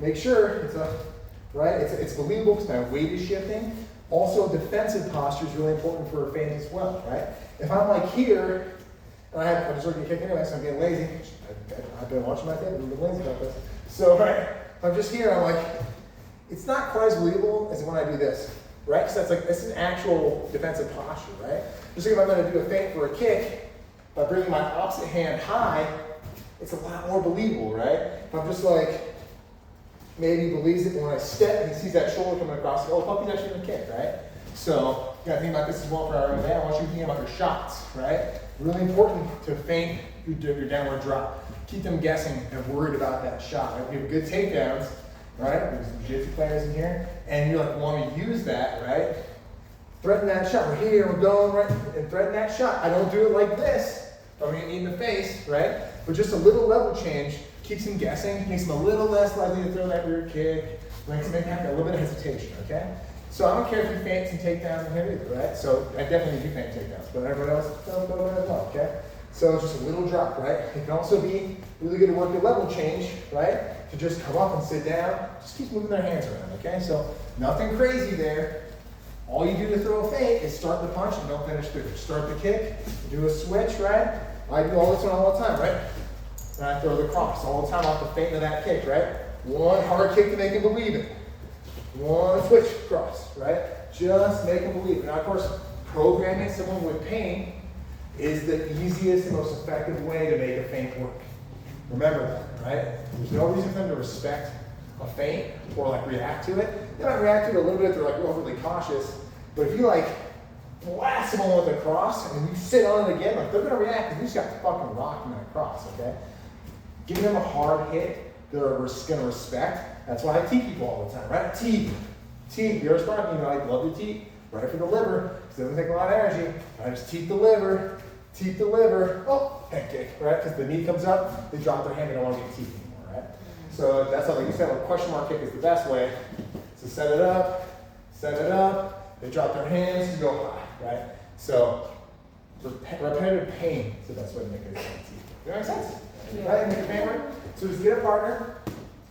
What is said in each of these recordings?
make sure it's it's believable because my weight is shifting. Also, defensive posture is really important for a feint as well, right? If I'm like here, and I'm just looking to kick anyway, so I'm getting lazy. I've been watching my feint, I've been lazy about this. So, right, if I'm just here, I'm like, it's not quite as believable as when I do this, right? So that's an actual defensive posture, right? Just like if I'm going to do a feint for a kick, by bringing my opposite hand high, it's a lot more believable, right? If I'm just like, maybe he believes it when I step and he sees that shoulder coming across, oh, fuck, he's actually going to kick, right? So you got to think about this as well for our MMA. I want you to think about your shots, right? Really important to feint your downward drop. Keep them guessing and worried about that shot. Right? We have good takedowns, right? There's some jiu-jitsu players in here, and you like want to use that, right? Threaten that shot. We're here, we're going, right? And threaten that shot. I don't do it like this. I'm going to get in the face, right? But just a little level change keeps him guessing, makes him a little less likely to throw that rear kick, makes him have a little bit of hesitation, okay? So I don't care if you feint some takedowns in here either, right? So I definitely do feint takedowns, but everyone else does go as well, okay? So it's just a little drop, right? It can also be really good to work your level change, right? To just come up and sit down, just keep moving their hands around, okay? So nothing crazy there. All you do to throw a feint is start the punch and don't finish through. Start the kick, do a switch, right? I do all this one all the time, right? And I throw the cross all the time off the feint of that kick, right? One hard kick to make him believe it. One switch cross, right? Just make him believe it. Now, of course, programming someone with pain is the easiest and most effective way to make a feint work. Remember that, right? There's no reason for them to respect a feint or like react to it. They might react to it a little bit if they're like overly cautious, but if you like blast someone with a cross and you sit on it again, like they're gonna react because you just got fucking rocked in that cross, okay? Giving them a hard hit they're gonna respect. That's why I teep people all the time, right? Teep. You're starting, I love to teep right for the liver because it doesn't take a lot of energy. I just teep the liver. Oh, head kick, right? Because the knee comes up, they drop their hand, they don't want to get teeth anymore, right? So that's how, like you said, a question mark kick is the best way. So set it up, they drop their hands, you go high, right? So repetitive pain is the best way to make it teeth. Does that make sense? Yeah. Right? Make a pain work? So just get a partner,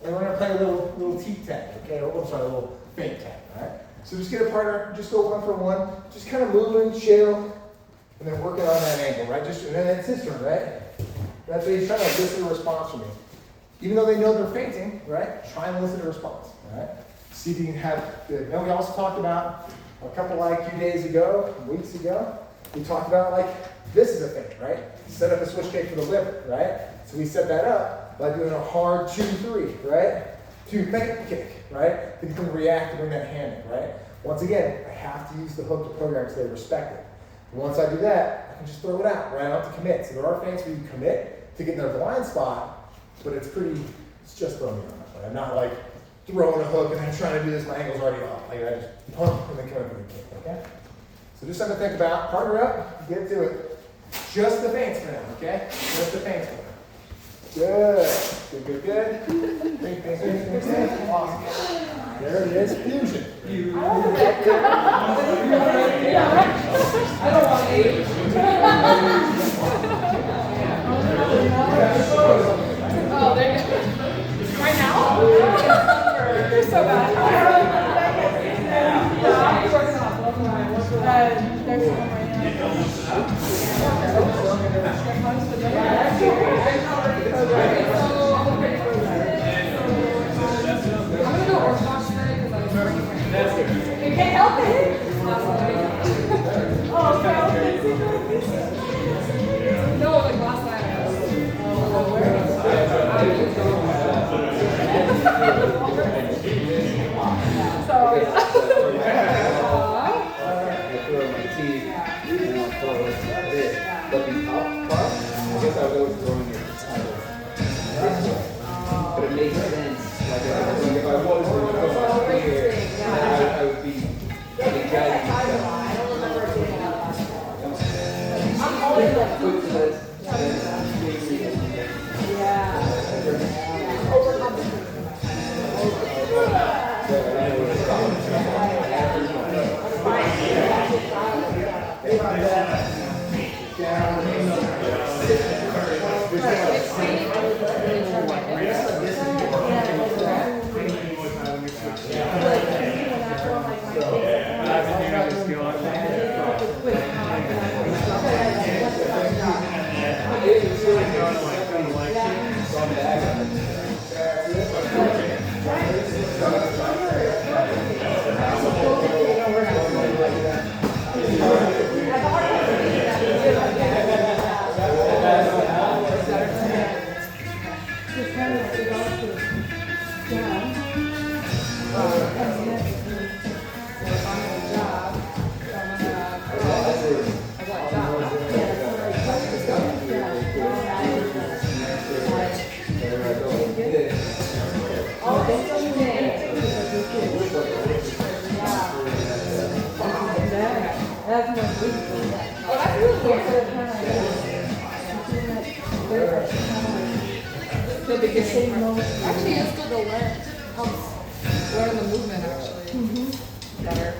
and we're gonna play a little teeth tag, okay? Or a little feint tag, all right? So just get a partner, just go 1-for-1, just kind of moving, chill, and then working on that angle, right? And then it's his turn, right? That's what he's trying to listen to a response from me. Even though they know they're feinting, right? Try and listen to a response, all right? See if you can have good. Then we also talked about a couple IQ days ago, weeks ago, we talked about like, this is a feint, right? Set up a switch kick for the liver, right? So we set that up by doing a hard 2-3, right? 2 feint kick, right? Then you can react to bring that hand in, right? Once again, I have to use the hook to program so they respect it. And once I do that, I can just throw it out, right? I don't have to commit. So there are feints where you commit to get in their blind spot, but it's just throwing me off. Right? I'm not like throwing a hook and then trying to do this, my ankle's already off. Like I just pump and then come in for the kick, okay? So just something to think about. Partner up, get to it. Just the feints for now, okay? Just the feints for now. Good. Think. Awesome. There it is, fusion. I don't want to eat. Oh, there you go. Right now? You're so bad. Yeah, I'm working on it. There's one right I'm going to go orthodox today because I can't help it. Oh, okay. No, like last night I so, I throw my teeth and I'll throw it like this. But the up part, I guess I was always throwing it this way. But it makes sense. Like if I was going to go up here, I would be guiding myself. I'm always like, Oh, that's really weird. The beginning part. Actually, it's good to learn. Helps learn the movement, actually. Better.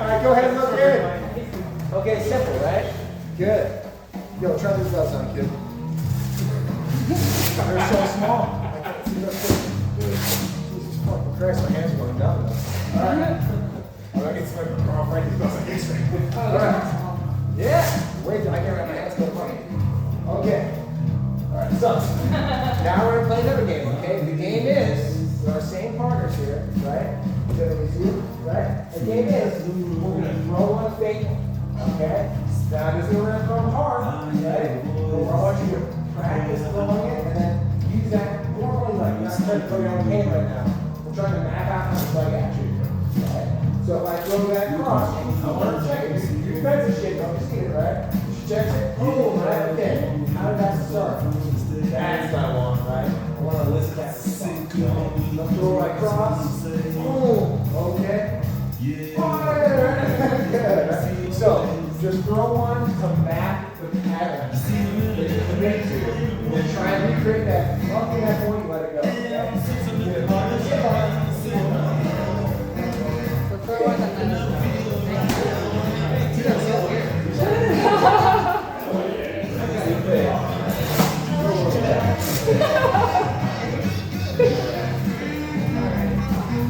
Alright, go ahead and look good. Okay, simple, right? Good. Yo, try these gloves on, kid. They're so small. I can't see that thing. Jesus fucking Christ, my hands are going down now. Alright. I'm gonna get some off right these gloves like this. Alright. Yeah. Wait, I can't wrap my hands go funny. Okay. Alright, so now we're gonna play another game, okay? The game is with our same partners here, right? Right? The game is we're gonna throw one fake one. Okay? Now this is we're gonna throw them hard, right? But I want you to practice throwing it and then use that normally like not trying to throw your own game right now. We're trying to map out how to play at you. Right? So if I throw that cross, I want to check it. You defensive shit, don't you see it, right? You check it, boom, right? Okay. How did that start? That's what I want, right? I want to listen to that song. So throw my cross, boom, okay. Fire! Good. So just throw one, come back with the pattern. Commit to. We'll try and recreate that. Okay, that point, let it go. Okay? Good. So throw one and then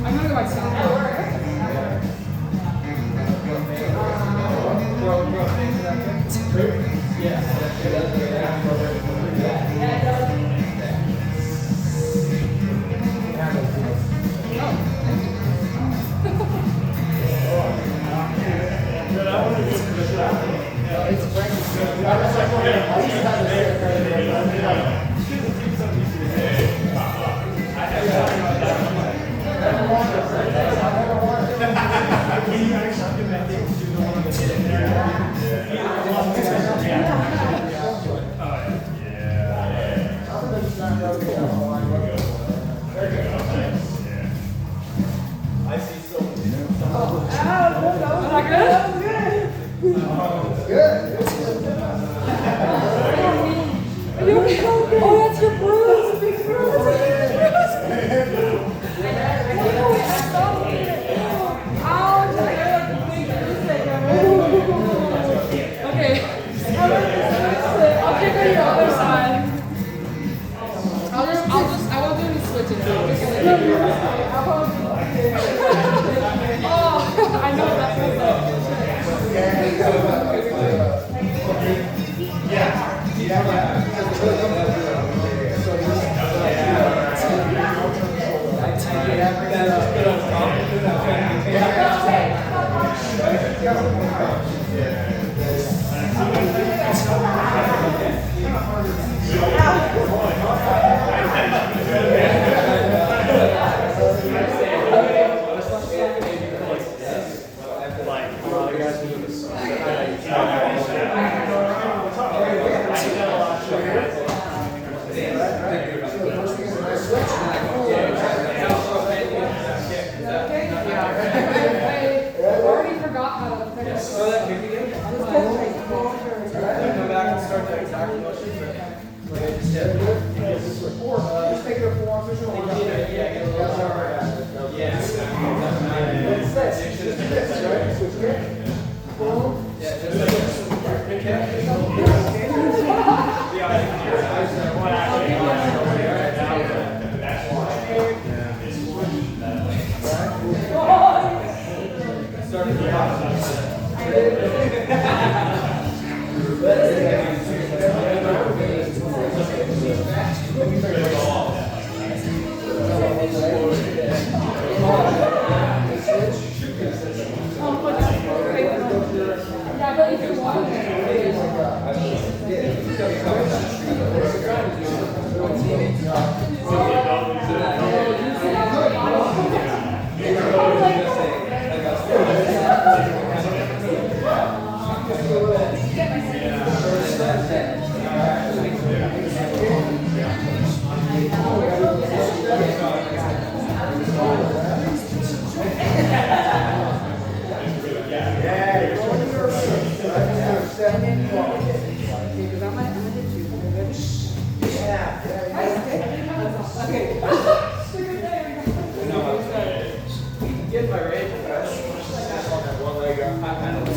I'm gonna go myself. Yeah, but if you want Get my range, guys. On that one leg up. I kind of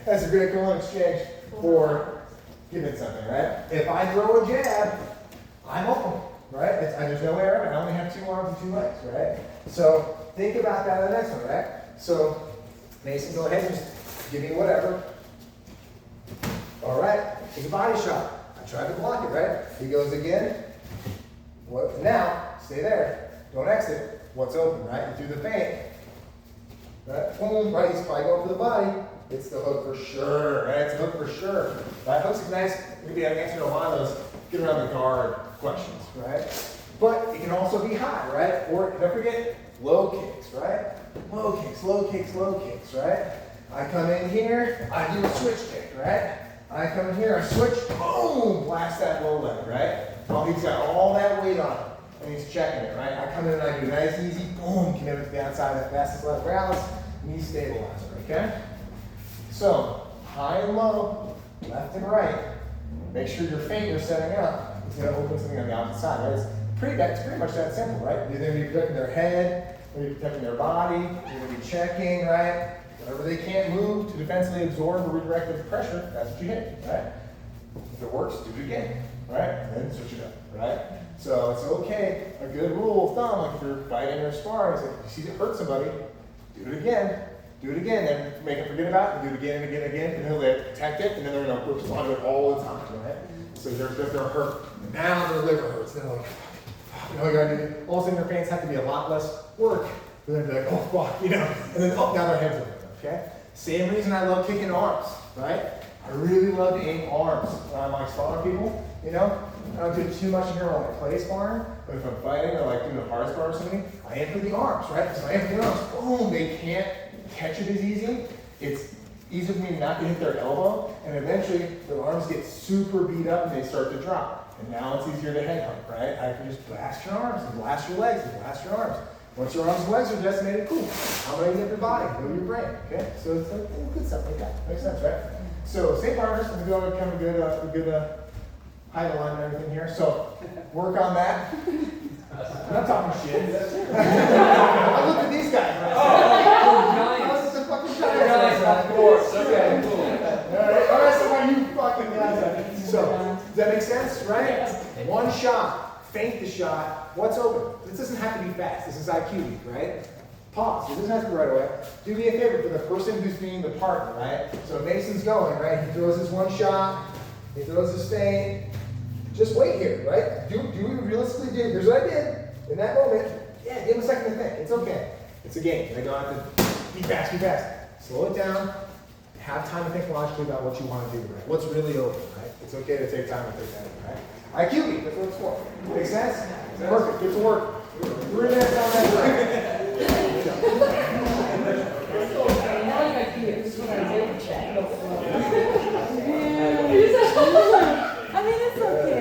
that's a great equivalent exchange for giving something, right? If I throw a jab, I'm open, right? There's no air, I only have 2 arms and 2 legs, right? So think about that in the next one, right? So Mason, go ahead and just give me whatever. All right. It's a body shot. I tried to block it, right? He goes again. What? Now, stay there. Don't exit. What's open, right? You do the feint. Right? Boom, right? He's probably going for the body. It's the hook for sure, right? It's a hook for sure. Right? Hooks is nice. Maybe I've answered a lot of those get around the guard questions, right? But it can also be high, right? Or don't forget, low kicks, right? Low kicks, low kicks, low kicks, right? I come in here, I do a switch kick, right? I come in here, I switch, boom, blast that low leg, right? Oh, he's got all that weight on him, and he's checking it, right? I come in and I do a nice, easy, boom, commitment to the outside of the fastest left rallies, knee stabilizer, okay? So, high and low, left and right. Make sure your feint you're setting up is going to open something on the opposite side, right? It's pretty much that simple, right? You're going to be protecting their head, you're going to be protecting their body, you're going to be checking, right? Whatever they can't move to defensively absorb or redirect the pressure, that's what you hit, right? If it works, do it again, right? And then switch it up, right? So it's okay. A good rule of thumb, like if you're fighting or sparring, is like if you see it hurt somebody, do it again. Do it again, then make them forget about it, and do it again and again and again, until they protect it, and then they're going to respond to it all the time, right? So they're hurt. Now their liver hurts. They're like, you know, you gotta do it. All of a sudden their feints have to be a lot less work. But then they're like, oh fuck, you know, and then now their heads are open, okay? Same reason I love kicking arms, right? I really love to aim arms when I'm like sparring people, you know? I don't do too much in here when I play sparring, but if I'm fighting or like doing a hard spar or something, I aim for the arms, right? So I aim for the arms, boom, they can't catch it as easy. It's easy for me not to hit their elbow, and eventually their arms get super beat up and they start to drop. And now it's easier to head hunt, right? I can just blast your arms and blast your legs and blast your arms. Once your arms and legs are decimated, cool. How many hit your body? Go to your brain, okay? So it's like good stuff like that. Makes sense, right? So same partners, we're going to become a good height alignment and everything here. So work on that. I'm not talking shit. I looked at these guys. Giants. This is a fucking giant. Of course. Okay, cool. All right, so why you fucking guys? So, does that make sense, right? One shot, feint the shot. What's open? This doesn't have to be fast. This is IQ week, right? Pause. It doesn't have to be right away. Do me a favor for the person who's being the partner, right? So Mason's going, right? He throws his one shot. He throws his feint. Just wait here, right? Do we realistically do? Here's what I did in that moment. Yeah, give him a second to think. It's okay. It's a game. I don't have to be fast, be fast. Slow it down. Have time to think logically about what you want to do, right? What's really open, right? It's okay to take time to think that, right? IQ week, that's what it's for. Make sense? Perfect. Good to work. 3 minutes on that break. I mean, it's okay.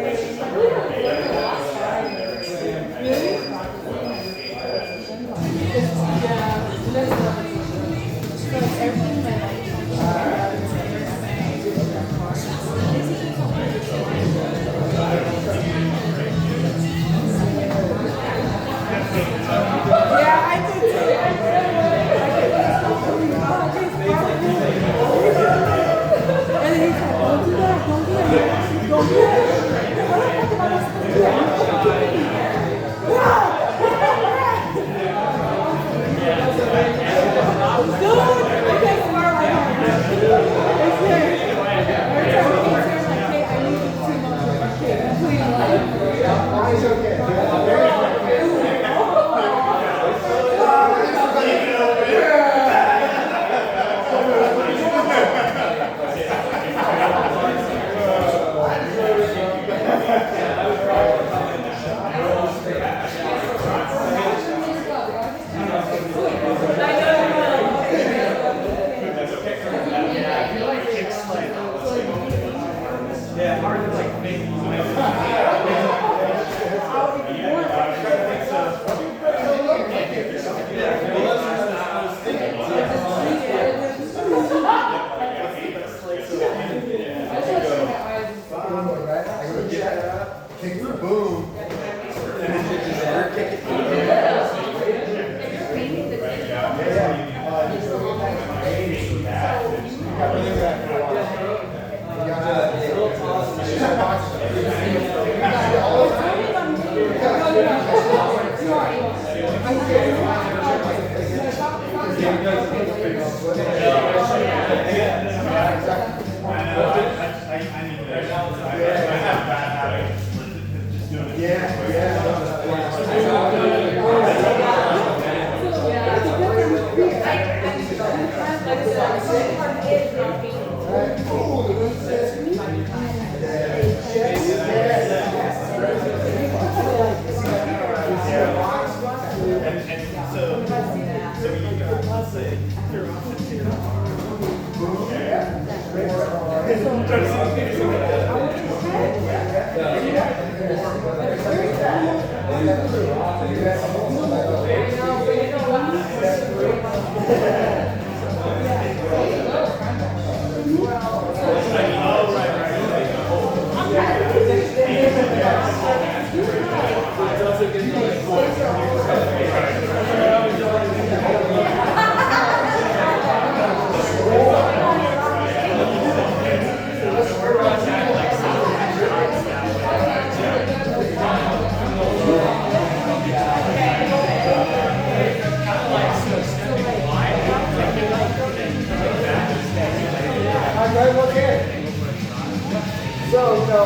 So,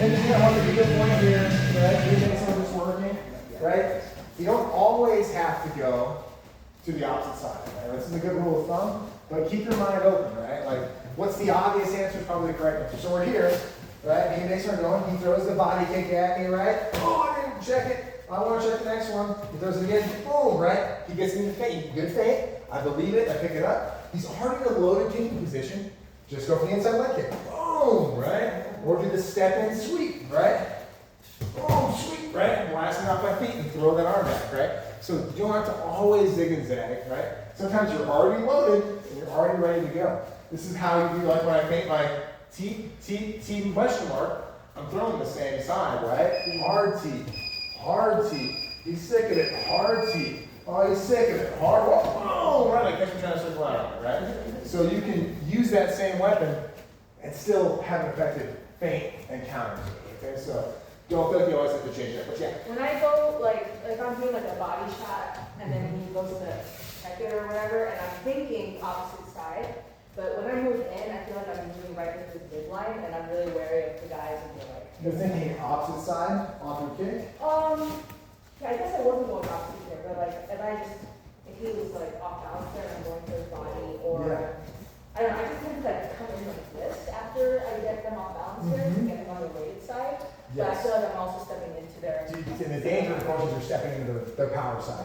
and you want to be a good point here, right? You think some of this working, right? You don't always have to go to the opposite side, right? This is a good rule of thumb, but keep your mind open, right? Like, what's the obvious answer is probably the correct answer. So we're here, right? Me and Mason are going. He throws the body kick at me, right? Oh, I didn't check it. I want to check the next one. He throws it again. Boom, right? He gets me in the feint. Good feint. I believe it. I pick it up. He's already in a loaded kicking position. Just go for the inside leg kick. Boom, right? Or do the step in sweep, right? Boom, sweep, right? Blasting off my feet and throw that arm back, right? So you don't have to always zig and zag, right? Sometimes you're already loaded and you're already ready to go. This is how you do, like when I paint my T question mark, I'm throwing the same side, right? Hard T. He's sick of it, hard T. Oh, he's sick of it, hard, whoa, right? Like catch me trying to circle out, right? So you can use that same weapon and still have an effective feint and counter to it, okay? So don't feel like you always have to change that, but yeah. When I go, like I'm doing like a body shot, and then he goes to check it or whatever, and I'm thinking opposite side, but when I move in, I feel like I'm moving right into the big line, and I'm really wary of the guys and they're like. You're thinking opposite side, off your kick? Yeah, I guess I wasn't going opposite here, but like, if he was like off balance there and I'm going to his body, or, Yeah. I don't know, I just tend to like come in like this after I get them off balance there, to get them on the weighted side, but I Yes. feel like I'm also stepping into their. And the danger, of course, is you're stepping into their power side.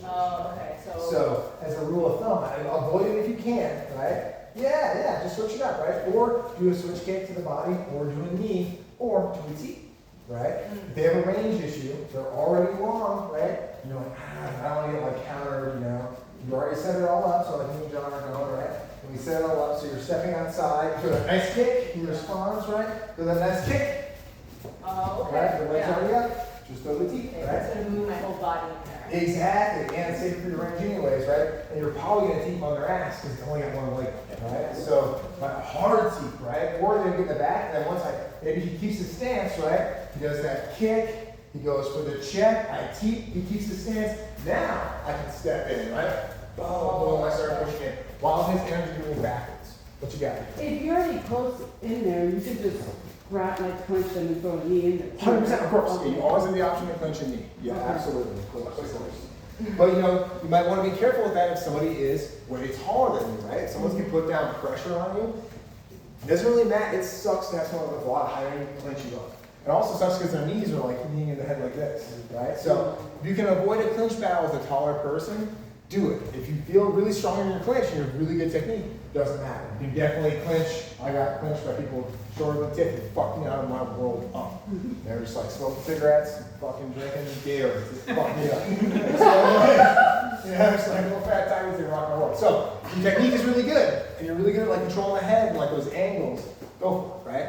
Oh, okay, so. So, as a rule of thumb, avoid it if you can, right? Yeah, just switch it up, right? Or do a switch kick to the body, or do a knee, or do a T, right? If they have a range issue, they're already long, right? You're like, I don't want to get like countered, you know. You already set it all up, so like me and John are going, right? And we set it all up, so you're stepping outside, for a nice kick, he responds, right? For the nice kick, Oh, okay. right? The leg's Yeah. already up, just throw the T, Okay, right? it's gonna move my whole body in there. Exactly, and it's safe for your range anyways, right? And you're probably gonna teep on their ass because they only got one leg, right? So, but hard teep, right? Or they're gonna get in the back, and then once maybe he keeps his stance, right? He does that kick, he goes for the check, I teep, he keeps the stance. Now I can step in, right? Boom, I start pushing in while his energy moving backwards. What you got? If you're already close in there, you could just grab, like, punch them and throw a knee in there. 100%, of course. Yeah, you always have the option to clinch a knee. Yeah, Okay. absolutely. Of course. But you know, you might want to be careful with that if somebody is way taller than you, right? If someone can put down pressure on you, it doesn't really matter. It sucks to have someone with a lot higher clinch you up. It also sucks because their knees are like kneeing in the head like this, right? So if you can avoid a clinch battle with a taller person, do it. If you feel really strong in your clinch and you have really good technique, doesn't matter. You can definitely clinch. I got clinched by people shorter than Tiff. It fucked me out of my world up. They were just like smoking cigarettes, fucking drinking beer. It just fucked me up. So, it's like little fat tigers in rock and roll. So your technique is really good, and you're really good at like controlling the head and like those angles. Go for it, right?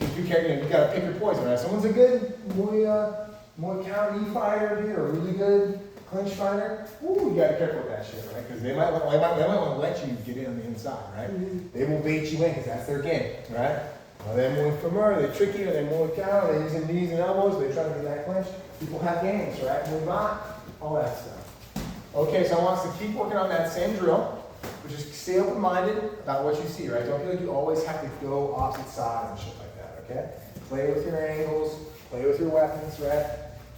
If you can't, you gotta pick your poison. Right? Someone's a good Muay counter knee fighter, dude, or a really good clinch fighter. Ooh, you gotta be careful with that shit, right? Because they might want to let you get in on the inside, right? They will bait you in because that's their game, right? They're moving from her, they trick you, they move counter, they're using knees and elbows, they try to get that clinch. People have games, right? Move on, all that stuff. Okay, so I want us to keep working on that same drill, but just stay open-minded about what you see, right? Don't feel like you always have to go opposite sides and shit like that, play with your angles, play with your weapons, right?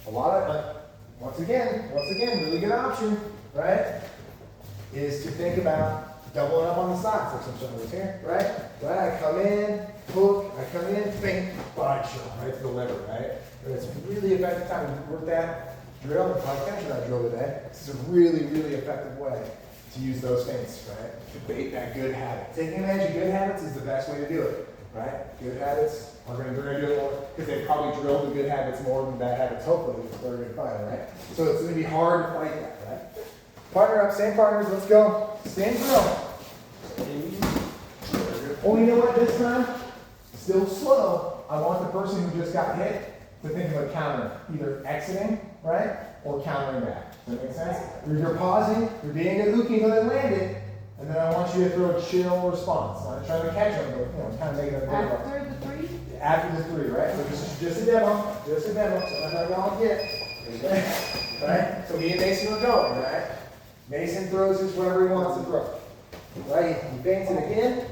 A lot of, once again, really good option, right? Is to think about doubling up on the sides, like some shoulders here, right? Right, I come in, hook, I come in, feint, body shot, right to the liver, right? And it's a really effective time to work that drill, and probably capture that drill today. This is a really, really effective way to use those feints, right? To bait that good habit. Taking advantage of good habits is the best way to do it, right? Good habits are going to do it more, because they probably drilled the good habits more than bad habits, hopefully, if they're going to find it, right? So it's going to be hard to fight that, right? Partner up, same partners, let's go. Same drill. Oh, you know what, this time, still slow, I want the person who just got hit to think of a counter, either exiting, right, or countering back. Does that make sense? You're pausing, you're being a hooking when they land it, and then I want you to throw a chill response. I'm not trying to catch them, but kind of make it a demo. After the three? After the three, right? So this is just a demo, so that's how y'all get. Right? So me and Mason are going, right? Mason throws his wherever he wants to throw. Right? He feints it again.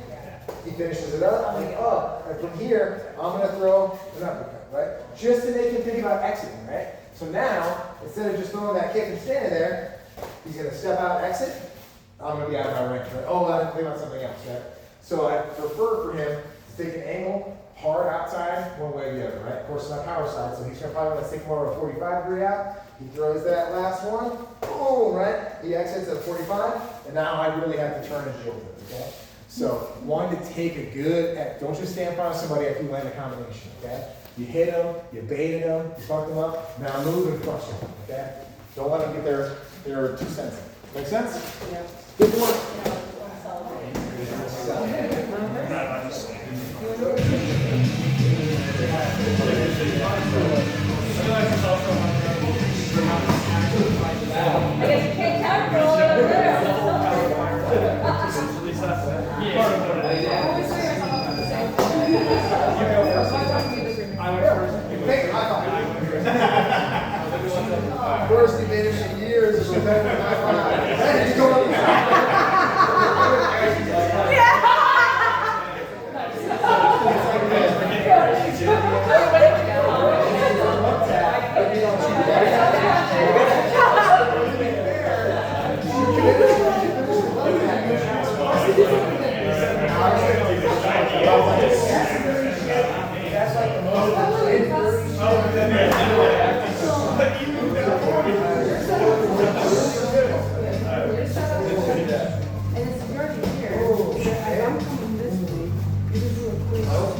He finishes it up. I'm like, oh, and from here, I'm going to throw an uppercut, right? Just to make him think about exiting, right? So now, instead of just throwing that kick and standing there, he's going to step out, exit. I'm going to be out of my range, right? Oh, I have to think about something else, right? So I prefer for him to take an angle hard outside, one way or the other, right? Of course, it's my power side, so he's going to probably want to take more of a 45-degree out. He throws that last one, boom, right? He exits at 45, and now I really have to turn and shield it, okay? So, wanting to take a good, don't just stand in front of somebody after you land a combination, okay? You hit them, you baited them, you fucked them up, now move and crush them, okay? Don't let them get their 2 cents in. Make sense? Yeah. Good work. I guess you can't count for all of them. First advantage in years is better than high five. Hey, he's going that's like the And it's already here. As I'm coming this way, you can do a quick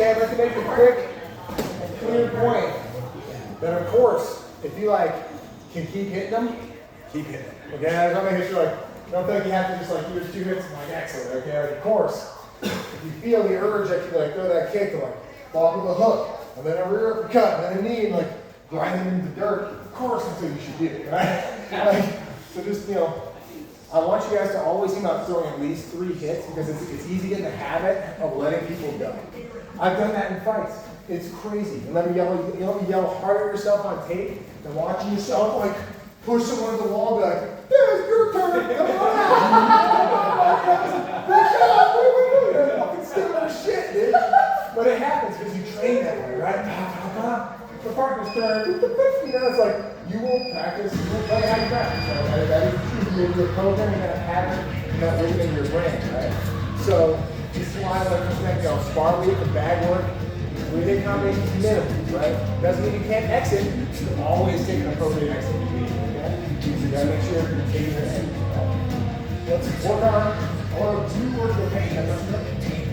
Okay, I'd like to make a quick and clear point that of course, if you like can keep hitting them, keep hitting them. Okay, I just want to make sure don't think you have to just use 2 hits and excellent. Okay, of course, if you feel the urge that you throw that kick and fall with a hook, and then a rear uppercut, and then a knee, and grind them into the dirt, of course that's what you should do, right? So just, I want you guys to always think about throwing at least 3 hits because it's easy to get in the habit of letting people go. I've done that in fights. It's crazy. And let me yell hard at yourself on tape and watching yourself push someone to the wall and be like, yeah, it's your turn. Come on out. Good job. What are we doing? You're fucking stupid shit, dude. But it happens because you train that way, right? The partner's turn. It's you will practice, you will play how you practice. Right? That is true. You're programming that pattern and that rhythm in your brain, right? So this is why I like to think, spar week and bag work, 3-day combinations minimum, right? Doesn't mean you can't exit, you always take an appropriate exit. Okay? So you gotta make sure you're taking your head. Right? Let's work on, I want to do work the pain. That's good.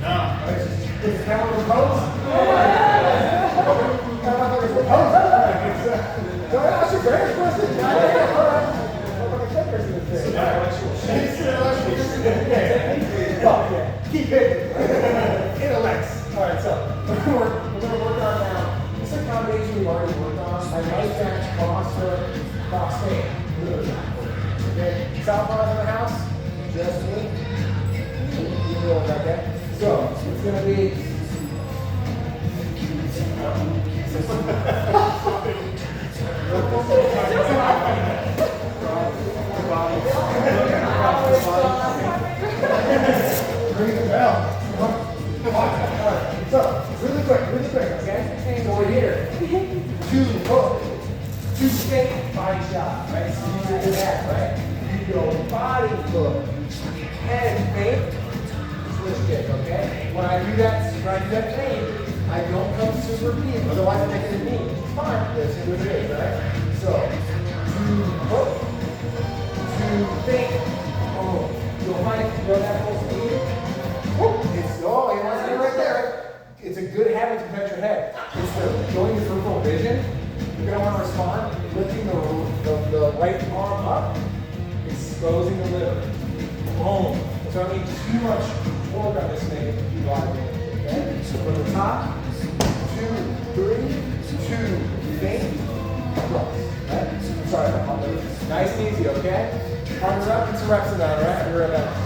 No. Right? Is it count with the pose? Don't ask your parents question. Keep it. Intellects. Alright, so we're going to work on now. This is a combination we've already worked on. My right back, cross stand. Okay. Southpaws in the house. Just me. You know what I get. So it's going to be. Ring the bell. Alright, so really quick, okay? So we're here. 2 hook, 2 fake body shot, right? So you do that, right? You go body hook, head fake, switch kick, okay? When I do that fake, I don't come super deep, otherwise I make it a knee. It's fine, that's what it is, right? So, 2 hook, 2 fake, oh, you'll find it, that full speed. You want to stay right there. It's a good habit to protect your head. It's going to peripheral vision. You're going to want to respond, lifting the right arm up, exposing the liver. Boom. So I need too much work on this thing if you got it. Okay? So from the top, 2, 3, 2, fake, cross. Right? Sorry, nice and easy, okay? Partner up, get some reps in that, all right? We're at that.